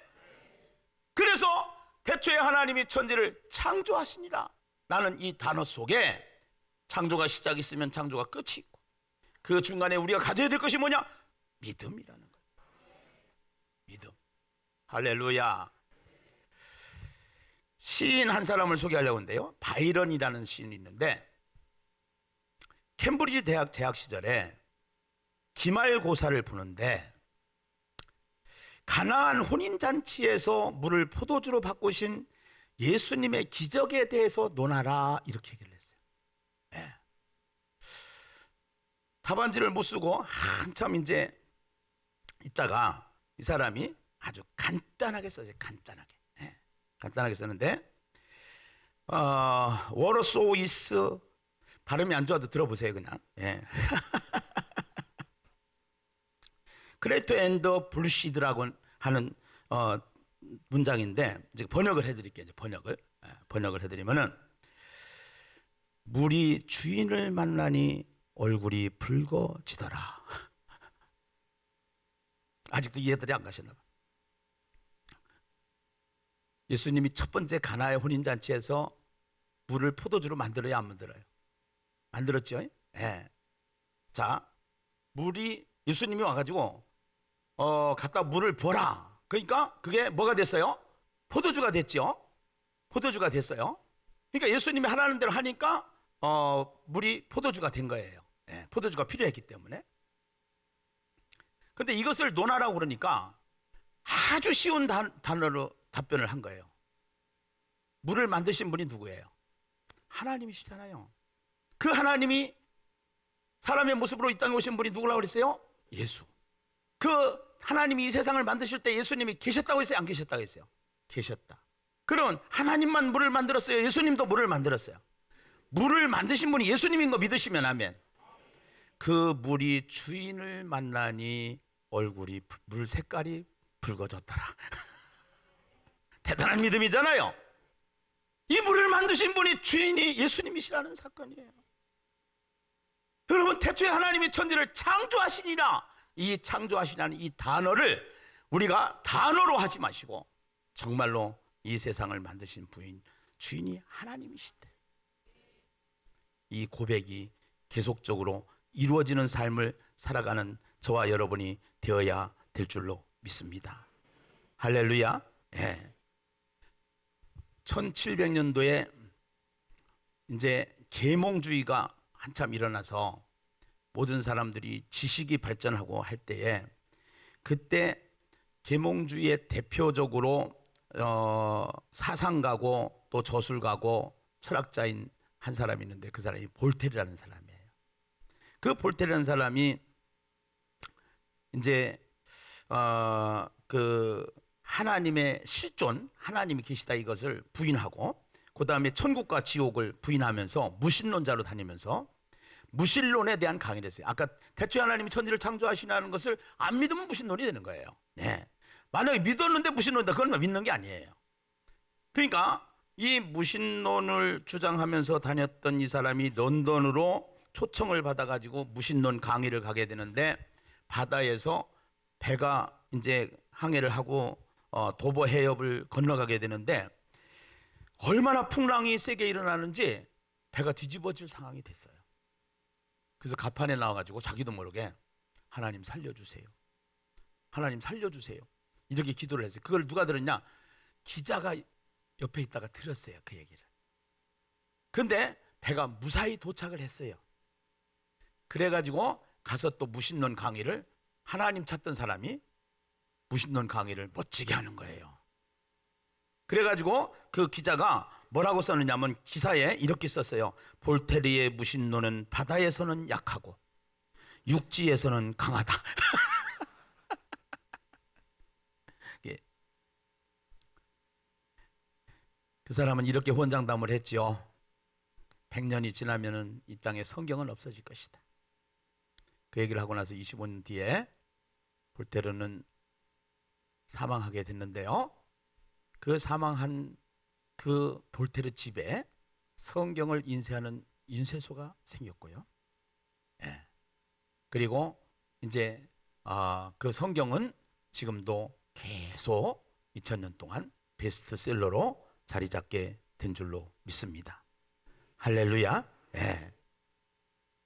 그래서 태초에 하나님이 천지를 창조하시니라. 나는 이 단어 속에 창조가 시작이 있으면 창조가 끝이 있고, 그 중간에 우리가 가져야 될 것이 뭐냐? 믿음이라는 거예요. 믿음. 할렐루야. 시인 한 사람을 소개하려고 하는데요, 바이런이라는 시인이 있는데 캠브리지 대학 재학 시절에 기말고사를 보는데 가나안 혼인잔치에서 물을 포도주로 바꾸신 예수님의 기적에 대해서 논하라, 이렇게 얘기를 했어요. 네. 답안지를 못 쓰고 한참 이제 있다가 이 사람이 아주 간단하게 썼어요. 간단하게. 네. 간단하게 썼는데 워러소이스, 발음이 안 좋아도 들어보세요 그냥. 예. 크레이터 앤더 블루시드라고 하는 문장인데 이제 번역을 해드릴게요. 이제 번역을 해드리면은, 물이 주인을 만나니 얼굴이 붉어지더라. 아직도 이해들이 안 가셨나 봐. 예수님이 첫 번째 가나의 혼인잔치에서 물을 포도주로 만들어요, 안 만들어요? 만들었죠? 예. 자, 물이, 예수님이 와가지고 갖다 물을 부어라. 그러니까 그게 뭐가 됐어요? 포도주가 됐죠. 포도주가 됐어요. 그러니까 예수님이 하라는 대로 하니까 물이 포도주가 된 거예요. 예, 포도주가 필요했기 때문에. 근데 이것을 논하라고 그러니까 아주 쉬운 단어로 답변을 한 거예요. 물을 만드신 분이 누구예요? 하나님이시잖아요. 그 하나님이 사람의 모습으로 이 땅에 오신 분이 누구라고 그랬어요? 예수. 그 하나님이 이 세상을 만드실 때 예수님이 계셨다고 했어요? 안 계셨다고 했어요? 계셨다. 그러면 하나님만 물을 만들었어요? 예수님도 물을 만들었어요? 물을 만드신 분이 예수님인 거 믿으시면 아멘. 그 물이 주인을 만나니 얼굴이, 물 색깔이 붉어졌더라. 대단한 믿음이잖아요. 이 물을 만드신 분이 주인이 예수님이시라는 사건이에요. 여러분, 태초에 하나님이 천지를 창조하시니라, 이 창조하시라는 이 단어를 우리가 단어로 하지 마시고 정말로 이 세상을 만드신 주인이 하나님이시대. 이 고백이 계속적으로 이루어지는 삶을 살아가는 저와 여러분이 되어야 될 줄로 믿습니다. 할렐루야. 예. 1700년도에 이제 계몽주의가 한참 일어나서 모든 사람들이 지식이 발전하고 할 때에 그때 계몽주의의 대표적으로 사상가고 또 저술가고 철학자인 한 사람이 있는데 그 사람이 볼테르라는 사람이에요. 그 볼테르라는 사람이 이제 그 하나님의 실존, 하나님이 계시다 이것을 부인하고 그 다음에 천국과 지옥을 부인하면서 무신론자로 다니면서 무신론에 대한 강의를 했어요. 아까 태초에 하나님이 천지를 창조하시라는 것을 안 믿으면 무신론이 되는 거예요. 네. 만약에 믿었는데 무신론이다, 그건 믿는 게 아니에요. 그러니까 이 무신론을 주장하면서 다녔던 이 사람이 런던으로 초청을 받아가지고 무신론 강의를 가게 되는데 바다에서 배가 이제 항해를 하고 도보 해협을 건너가게 되는데 얼마나 풍랑이 세게 일어나는지 배가 뒤집어질 상황이 됐어요. 그래서 갑판에 나와가지고 자기도 모르게 하나님 살려주세요. 하나님 살려주세요. 이렇게 기도를 했어요. 그걸 누가 들었냐? 기자가 옆에 있다가 들었어요. 그 얘기를. 근데 배가 무사히 도착을 했어요. 그래가지고 가서 또 무신론 강의를 하나님 찾던 사람이 무신론 강의를 멋지게 하는 거예요. 그래가지고 그 기자가 뭐라고 썼느냐면 기사에 이렇게 썼어요. 볼테르의 무신론은 바다에서는 약하고 육지에서는 강하다. 그 사람은 이렇게 혼장담을 했지요. 100년이 지나면은 이 땅에 성경은 없어질 것이다. 그 얘기를 하고 나서 25년 뒤에 볼테르는 사망하게 됐는데요. 그 사망한 그 볼테르 집에 성경을 인쇄하는 인쇄소가 생겼고요. 예. 그리고 이제 그 성경은 지금도 계속 2000년 동안 베스트셀러로 자리 잡게 된 줄로 믿습니다. 할렐루야. 예.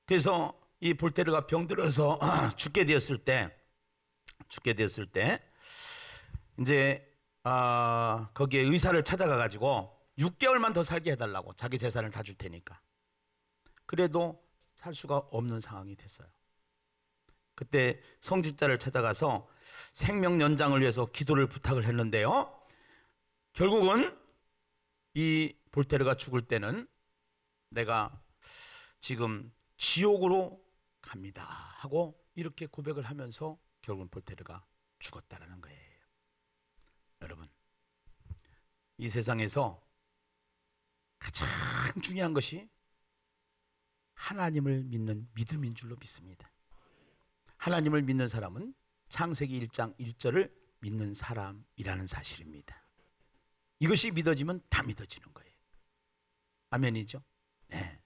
그래서 이 볼테르가 병들어서 죽게 되었을 때 이제 거기에 의사를 찾아가 가지고 6개월만 더 살게 해달라고, 자기 재산을 다 줄 테니까. 그래도 살 수가 없는 상황이 됐어요. 그때 성직자를 찾아가서 생명 연장을 위해서 기도를 부탁을 했는데요. 결국은 이 볼테르가 죽을 때는 내가 지금 지옥으로 갑니다 하고 이렇게 고백을 하면서 결국은 볼테르가 죽었다라는 거예요. 여러분, 이 세상에서 가장 중요한 것이 하나님을 믿는 믿음인 줄로 믿습니다. 하나님을 믿는 사람은 창세기 1장 1절을 믿는 사람이라는 사실입니다. 이것이 믿어지면 다 믿어지는 거예요. 아멘이죠? 네.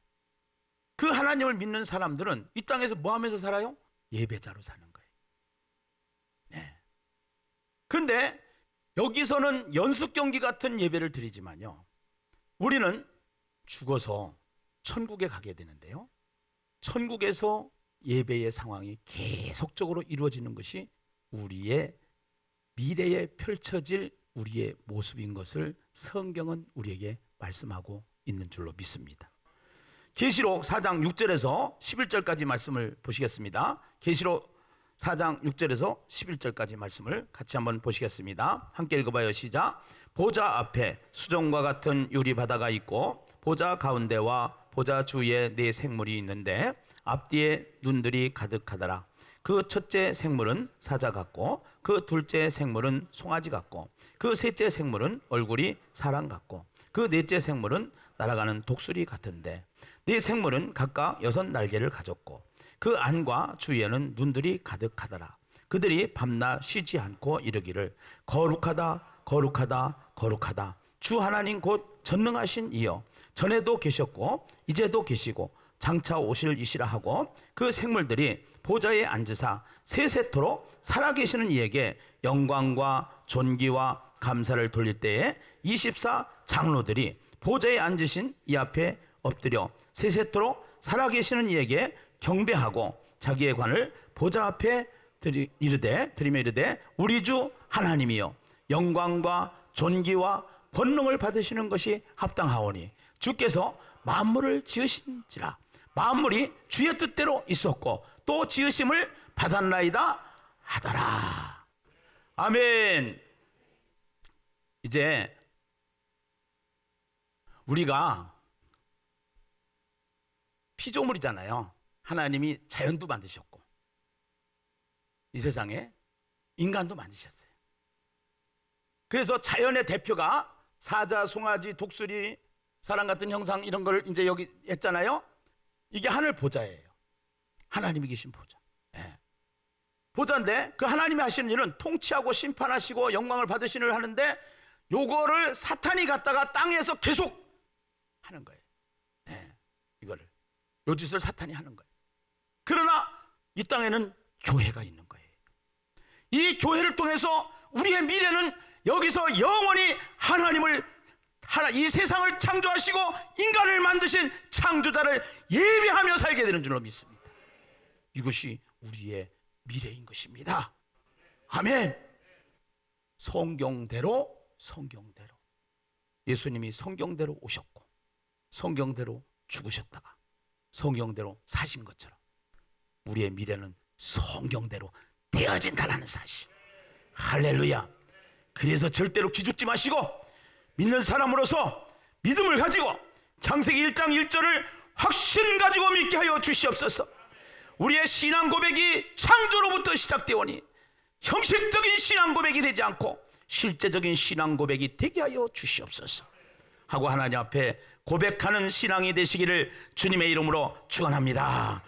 그 하나님을 믿는 사람들은 이 땅에서 뭐 하면서 살아요? 예배자로 사는 거예요. 네. 근데 여기서는 연습 경기 같은 예배를 드리지만요, 우리는 죽어서 천국에 가게 되는데요, 천국에서 예배의 상황이 계속적으로 이루어지는 것이 우리의 미래에 펼쳐질 우리의 모습인 것을 성경은 우리에게 말씀하고 있는 줄로 믿습니다. 계시록 4장 6절에서 11절까지 말씀을 보시겠습니다. 계시록 4장 6절에서 11절까지 말씀을 같이 한번 보시겠습니다. 함께 읽어봐요. 시작. 보좌 앞에 수정과 같은 유리바다가 있고 보좌 가운데와 보좌 주위에 네 생물이 있는데 앞뒤에 눈들이 가득하더라. 그 첫째 생물은 사자 같고 그 둘째 생물은 송아지 같고 그 셋째 생물은 얼굴이 사람 같고 그 넷째 생물은 날아가는 독수리 같은데 네 생물은 각각 6날개를 가졌고 그 안과 주위에는 눈들이 가득하더라. 그들이 밤낮 쉬지 않고 이르기를 거룩하다 거룩하다 거룩하다 주 하나님 곧 전능하신 이여 전에도 계셨고 이제도 계시고 장차 오실 이시라 하고 그 생물들이 보좌에 앉으사 세세토록 살아계시는 이에게 영광과 존귀와 감사를 돌릴 때에 24 장로들이 보좌에 앉으신 이 앞에 엎드려 세세토록 살아계시는 이에게 경배하고 자기의 관을 보좌 앞에 드리며 이르되 우리 주 하나님이여 영광과 존귀와 권능을 받으시는 것이 합당하오니 주께서 만물을 지으신지라. 만물이 주의 뜻대로 있었고 또 지으심을 받았나이다 하더라. 아멘. 이제 우리가 피조물이잖아요. 하나님이 자연도 만드셨고 이 세상에 인간도 만드셨어요. 그래서 자연의 대표가 사자, 송아지, 독수리, 사람 같은 형상 이런 걸 이제 여기 했잖아요. 이게 하늘 보좌예요. 하나님이 계신 보좌. 네. 보좌인데 그 하나님이 하시는 일은 통치하고 심판하시고 영광을 받으시는 일을 하는데 요거를 사탄이 갖다가 땅에서 계속 하는 거예요. 네. 이거를 요 짓을 사탄이 하는 거예요. 그러나 이 땅에는 교회가 있는 거예요. 이 교회를 통해서 우리의 미래는 여기서 영원히 이 세상을 창조하시고 인간을 만드신 창조자를 예배하며 살게 되는 줄로 믿습니다. 이것이 우리의 미래인 것입니다. 아멘. 성경대로 예수님이 성경대로 오셨고 성경대로 죽으셨다가 성경대로 사신 것처럼 우리의 미래는 성경대로 되어진다는 사실. 할렐루야. 그래서 절대로 기죽지 마시고 믿는 사람으로서 믿음을 가지고 창세기 1장 1절을 확신 가지고 믿게 하여 주시옵소서. 우리의 신앙 고백이 창조로부터 시작되오니 형식적인 신앙 고백이 되지 않고 실제적인 신앙 고백이 되게 하여 주시옵소서 하고 하나님 앞에 고백하는 신앙이 되시기를 주님의 이름으로 축원합니다.